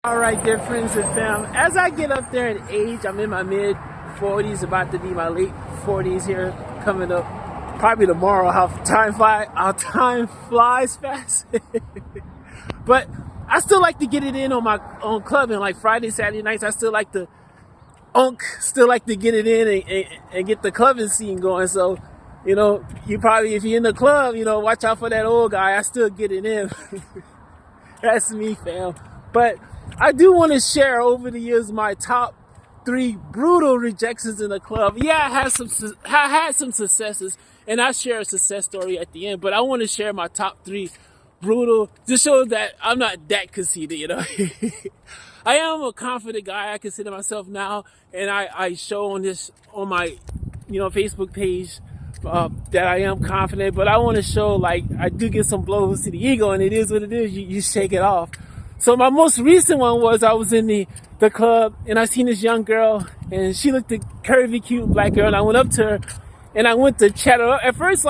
All right, dear friends and fam. As I get up there in age, I'm in my mid 40s, about to be my late 40s here, coming up probably tomorrow. How time flies fast. But I still like to get it in on my own clubbing, like Friday, Saturday nights. I still like to get it in and get the clubbing scene going. So, you probably, if you're in the club, watch out for that old guy. I still get it in. That's me, fam. But I do want to share over the years my top 3 brutal rejections in the club. Yeah, I had some successes, and I'll share a success story at the end. But I want to share my top 3 brutal, just so that I'm not that conceited, I am a confident guy. I consider myself now, and I show on my Facebook page that I am confident. But I want to show, like, I do get some blows to the ego, and it is what it is. You shake it off. So my most recent one was I was in the club, and I seen this young girl, and she looked a curvy, cute black girl, and I went up to her, and I went to chat her up. At first,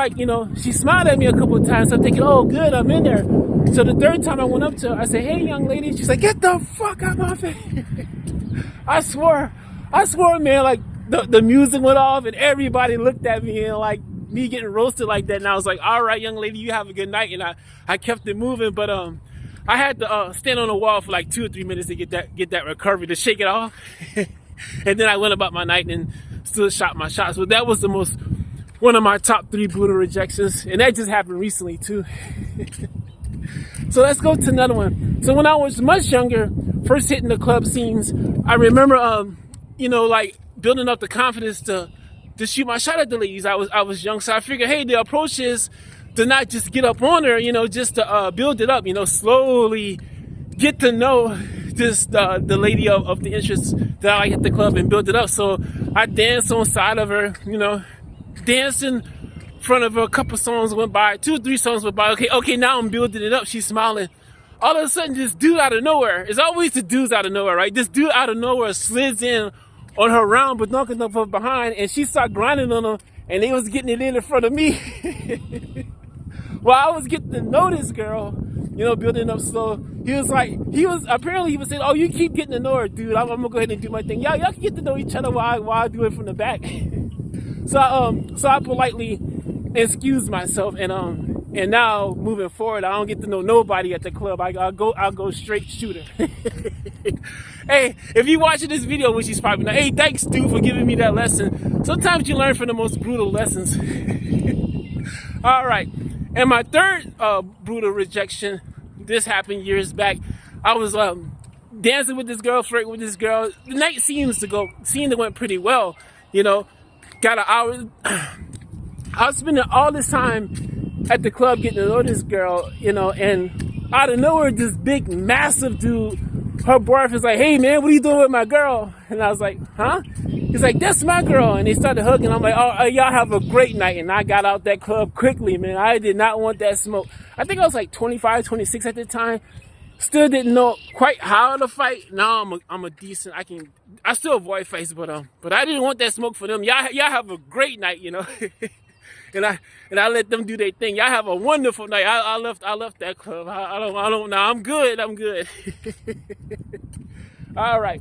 she smiled at me a couple of times. So I'm thinking, oh, good, I'm in there. So the third time I went up to her, I said, hey, young lady. She's like, get the fuck out of my face. I swore, man, like the music went off, and everybody looked at me, and like me getting roasted like that. And I was like, all right, young lady, you have a good night. And I kept it moving, but I had to stand on the wall for like 2 or 3 minutes to get that recovery, to shake it off. And then I went about my night and still shot my shots. But that was one of my top 3 brutal rejections. And that just happened recently too. So let's go to another one. So when I was much younger, first hitting the club scenes, I remember, like building up the confidence to shoot my shot at the ladies. I was young, so I figured, hey, the approach is to not just get up on her, just to build it up, slowly get to know the lady of the interest that I like at the club and build it up. So I danced on side of her, danced in front of her. A couple songs went by, 2 or 3 songs went by. Okay, now I'm building it up. She's smiling. All of a sudden, this dude out of nowhere, it's always the dudes out of nowhere, right? This dude out of nowhere slides in on her round, but knocking up from behind, and she started grinding on him, and they was getting it in front of me. Well, I was getting to know this girl, building up slow. He was saying, oh, you keep getting to know her, dude. I'm gonna go ahead and do my thing. Y'all can get to know each other while I do it from the back. So I politely excused myself, and now moving forward, I don't get to know nobody at the club. I'll go straight shooter. Hey, if you watching this video, which is probably not, hey, thanks, dude, for giving me that lesson. Sometimes you learn from the most brutal lessons. All right. And my third brutal rejection, this happened years back. I was dancing with this girl, flirting with this girl. The night seemed to went pretty well, Got an hour. I was spending all this time at the club getting to know this girl, and out of nowhere, this big, massive dude, her boyfriend was like, hey, man, what are you doing with my girl? And I was like, huh? He's like, that's my girl. And they started hugging. I'm like, oh, y'all have a great night. And I got out that club quickly, man. I did not want that smoke. I think I was like 25, 26 at the time. Still didn't know quite how to fight. Now I'm a decent, I still avoid fights, but I didn't want that smoke for them. Y'all have a great night, And I let them do their thing. Y'all have a wonderful night. I left that club. I don't know. I'm good. All right.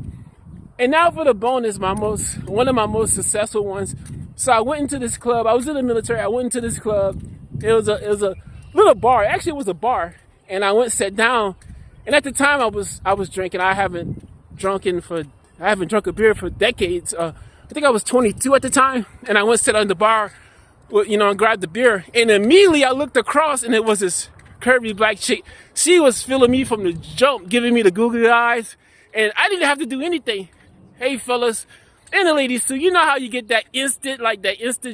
And now for the bonus, one of my most successful ones. So I went into this club. I was in the military. I went into this club. It was a little bar. Actually, it was a bar. And I went, sat down. And at the time, I was drinking. I haven't drunk a beer for decades. I think I was 22 at the time. And I went, sat on the bar, and grabbed the beer. And immediately I looked across, and it was this curvy black chick. She was feeling me from the jump, giving me the googly eyes. And I didn't have to do anything. Hey, fellas, and the ladies too, you know how you get that instant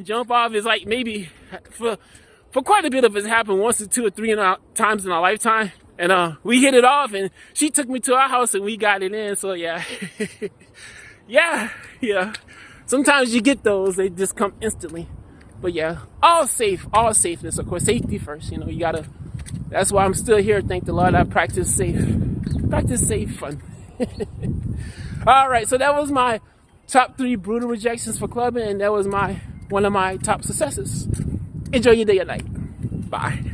jump off? Is like maybe for quite a bit of it happened once or 2 or 3 times in our lifetime. And we hit it off, and she took me to our house, and we got it in. So yeah. yeah. Sometimes you get those, they just come instantly. But yeah, all safeness, of course, safety first. You gotta, that's why I'm still here. Thank the Lord, I practice safe fun. All right, so that was my top 3 brutal rejections for clubbing, and that was one of my top successes. Enjoy your day or night. Bye.